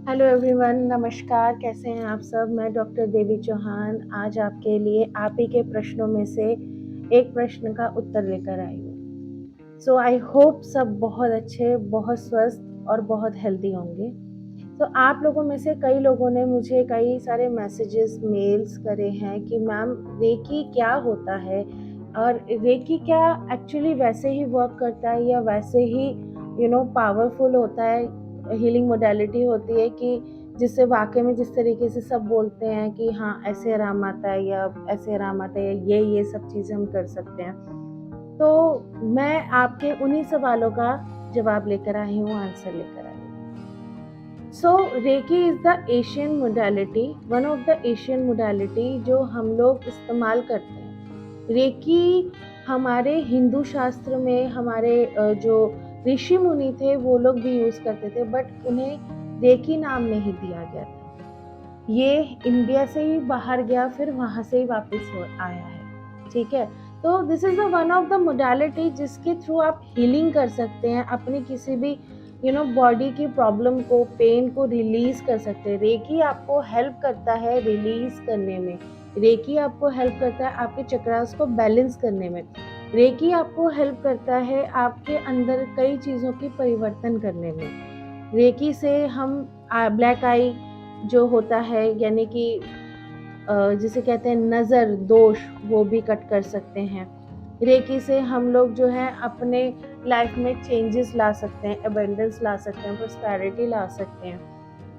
Hello everyone, नमस्कार। कैसे हैं आप सब? मैं डॉक्टर देवी चौहान आज आपके लिए आप ही के प्रश्नों में से एक प्रश्न का उत्तर लेकर आई हूँ। सो आई होप सब बहुत अच्छे, बहुत स्वस्थ और बहुत हेल्दी होंगे। तो आप लोगों में से कई लोगों ने मुझे कई सारे मैसेजेस, मेल्स करे हैं कि मैम रेकी क्या होता है और रेकी क्या एक्चुअली वैसे ही वर्क करता है या वैसे ही पावरफुल होता है, हीलिंग मोडालिटी होती है कि जिससे वाकई में जिस तरीके से सब बोलते हैं कि हाँ ऐसे आराम आता है या ऐसे आराम आता है, ये सब चीज़ें हम कर सकते हैं। तो मैं आपके उन्हीं सवालों का जवाब लेकर आई हूँ, आंसर लेकर आई हूँ। So reiki is the Asian modality, one of the Asian modality जो हम लोग इस्तेमाल करते हैं। रेकी हमारे हिंदू शास्त्र में हमारे जो ऋषि मुनि थे वो लोग भी यूज करते थे, बट उन्हें रेकी नाम नहीं दिया गया था। ये इंडिया से ही बाहर गया, फिर वहां से ही वापस आया है। ठीक है, तो this is the one of the modality जिसके थ्रू आप हीलिंग कर सकते हैं, अपनी किसी भी बॉडी की प्रॉब्लम को, पेन को रिलीज कर सकते हैं। रेकी आपको हेल्प करता है रिलीज करने में। रेकी आपको हेल्प करता है आपके चक्रास को बैलेंस करने में। रेकी आपको हेल्प करता है आपके अंदर कई चीज़ों की परिवर्तन करने में। रेकी से हम ब्लैक आई जो होता है, यानी कि जिसे कहते हैं नज़र दोष, वो भी कट कर सकते हैं। रेकी से हम लोग जो है अपने लाइफ में चेंजेस ला सकते हैं, अबेंडेंस ला सकते हैं, प्रॉस्पेरिटी ला सकते हैं।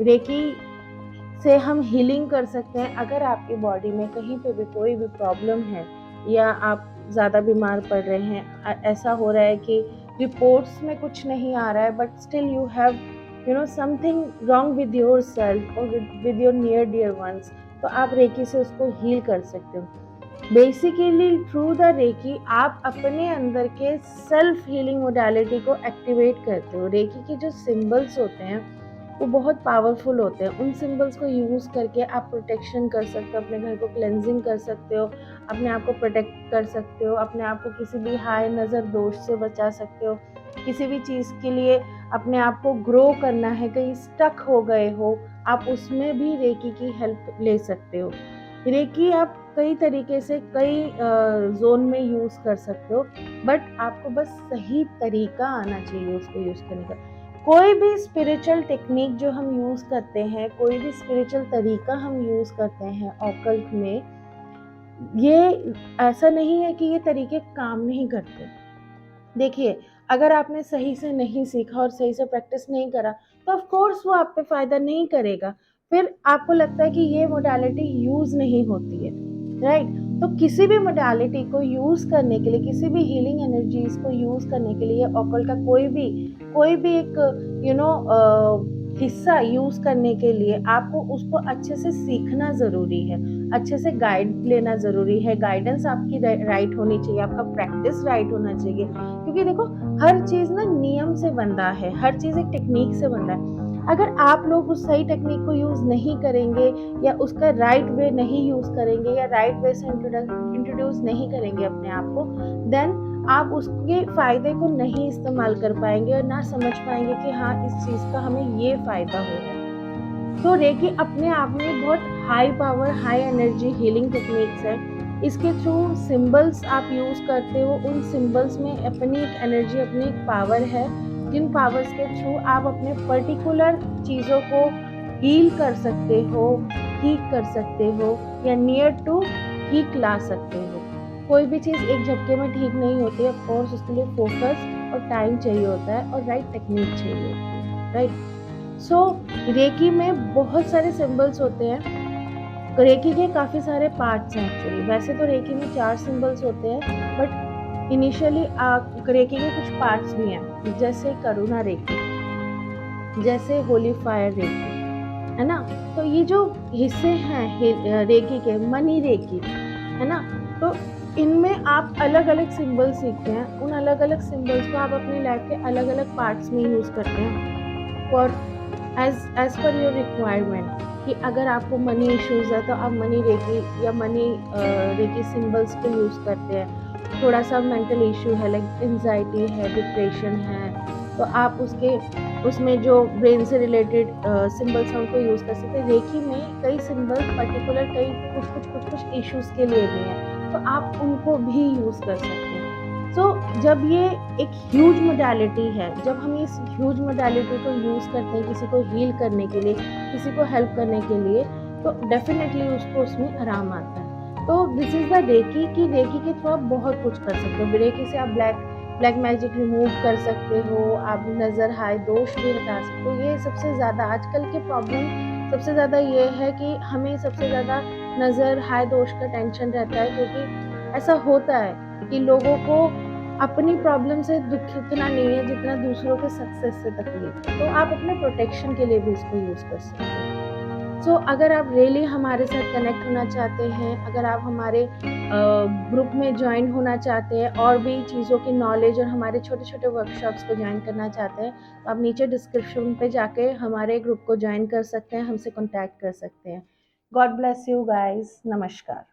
रेकी से हम हीलिंग कर सकते हैं। अगर आपकी बॉडी में कहीं पे भी कोई भी प्रॉब्लम है या आप ज़्यादा बीमार पड़ रहे हैं, ऐसा हो रहा है कि रिपोर्ट्स में कुछ नहीं आ रहा है, but still you have something wrong with your self और with your near dear ones, तो आप रेकी से उसको हील कर सकते हो। बेसिकली थ्रू द रेकी आप अपने अंदर के सेल्फ हीलिंग मोडालिटी को एक्टिवेट करते हो। रेकी के जो सिंबल्स होते हैं वो बहुत पावरफुल होते हैं। उन सिंबल्स को यूज़ करके आप प्रोटेक्शन कर सकते हो, अपने घर को क्लेंजिंग कर सकते हो, अपने आप को प्रोटेक्ट कर सकते हो, अपने आप को किसी भी हाय नज़र दोष से बचा सकते हो। किसी भी चीज़ के लिए अपने आप को ग्रो करना है, कहीं स्टक हो गए हो, आप उसमें भी रेकी की हेल्प ले सकते हो। रेकी आप कई तरीके से कई जोन में यूज़ कर सकते हो, बट आपको बस सही तरीका आना चाहिए उसको यूज़ करने का। कोई भी स्पिरिचुअल टेक्निक जो हम यूज़ करते हैं, कोई भी स्पिरिचुअल तरीका हम यूज़ करते हैं ऑकल्ट में, ये ऐसा नहीं है कि ये तरीके काम नहीं करते। देखिए, अगर आपने सही से नहीं सीखा और सही से प्रैक्टिस नहीं करा तो ऑफ कोर्स वो आप पे फ़ायदा नहीं करेगा। फिर आपको लगता है कि ये मोडालिटी यूज़ नहीं होती है, राइट? तो किसी भी मोडालिटी को यूज़ करने के लिए, किसी भी हीलिंग एनर्जीज़ को यूज़ करने के लिए, ऑकल्ट का कोई भी एक हिस्सा यूज़ करने के लिए आपको उसको अच्छे से सीखना ज़रूरी है, अच्छे से गाइड लेना ज़रूरी है। गाइडेंस आपकी राइट होनी चाहिए, आपका प्रैक्टिस राइट होना चाहिए। क्योंकि देखो, हर चीज़ ना नियम से बंधा है, हर चीज़ एक टेक्निक से बंधा है। अगर आप लोग उस सही टेक्निक को यूज़ नहीं करेंगे या उसका राइट वे नहीं यूज़ करेंगे या राइट वे से इंट्रोड्यूस नहीं करेंगे अपने आप को, देन आप उसके फ़ायदे को नहीं इस्तेमाल कर पाएंगे और ना समझ पाएंगे कि हाँ इस चीज़ का हमें ये फ़ायदा हो रहा है। तो रेकी अपने आप में बहुत high power, high energy healing techniques है। इसके थ्रू सिंबल्स आप यूज़ करते हो, उन सिंबल्स में अपनी एक एनर्जी, अपनी एक पावर है, जिन पावर्स के थ्रू आप अपने पर्टिकुलर चीज़ों को हील कर सकते हो, ठीक कर सकते हो या नियर टू ठीक ला सकते हो। कोई भी चीज़ एक झटके में ठीक नहीं होती, ऑफ कोर्स उसके लिए फोकस और टाइम चाहिए होता है और राइट टेक्निक चाहिए होती है, राइट? सो रेकी में बहुत सारे सिंबल्स होते हैं। रेकी के काफ़ी सारे पार्ट्स हैं एक्चुअली। वैसे तो रेकी में 4 सिंबल्स होते हैं, बट इनिशियली रेकी के कुछ पार्ट्स भी हैं, जैसे करुणा रेकी, जैसे होली फायर रेकी, है ना? तो ये जो हिस्से हैं रेकी के, मनी रेकी, है ना? तो इनमें आप अलग-अलग सिंबल सीखते हैं। उन अलग-अलग सिंबल्स को आप अपनी लाइफ के अलग-अलग पार्ट्स में यूज़ करते हैं for as per your requirement. कि अगर आपको मनी इश्यूज है तो आप मनी रेकी या मनी रेकी सिंबल्स को यूज़ करते हैं। थोड़ा सा मेंटल इशू है, लाइक एंजाइटी है, डिप्रेशन है, तो आप उसमें जो ब्रेन से रिलेटेड सिंबल्स हैं उनको यूज़ कर सकते हैं। रेकी में कई सिंबल पर्टिकुलर कई कुछ इश्यूज़ के लिए भी हैं, तो आप उनको भी यूज़ कर सकते हैं। सो जब ये एक ह्यूज मोडालिटी है, जब हम इस ह्यूज मोडालिटी को यूज़ करते हैं किसी को हील करने के लिए, किसी को हेल्प करने के लिए, तो डेफ़िनेटली उसको उसमें आराम आता है। तो दिस इज़ द रेकी कि रेकी के थ्रू आप बहुत कुछ कर सकते हो। रेकी से आप ब्लैक मैजिक रिमूव कर सकते हो, आप नज़र हाय दोष भी हटा सकते हो। ये सबसे ज़्यादा आजकल की प्रॉब्लम सबसे ज़्यादा ये है कि हमें सबसे ज़्यादा नज़र हाय दोष का टेंशन रहता है, क्योंकि ऐसा होता है कि लोगों को अपनी प्रॉब्लम से दुःख इतना नहीं है जितना दूसरों के सक्सेस से तकलीफ है। तो आप अपने प्रोटेक्शन के लिए भी इसको यूज़ कर सकते हो। अगर आप रियली हमारे साथ कनेक्ट होना चाहते हैं, अगर आप हमारे ग्रुप में जॉइन होना चाहते हैं और भी चीज़ों की नॉलेज और हमारे छोटे-छोटे वर्कशॉप्स को जॉइन करना चाहते हैं, तो आप नीचे डिस्क्रिप्शन पे जाके हमारे ग्रुप को जॉइन कर सकते हैं, हमसे कॉन्टैक्ट कर सकते हैं। God bless you guys. नमस्कार।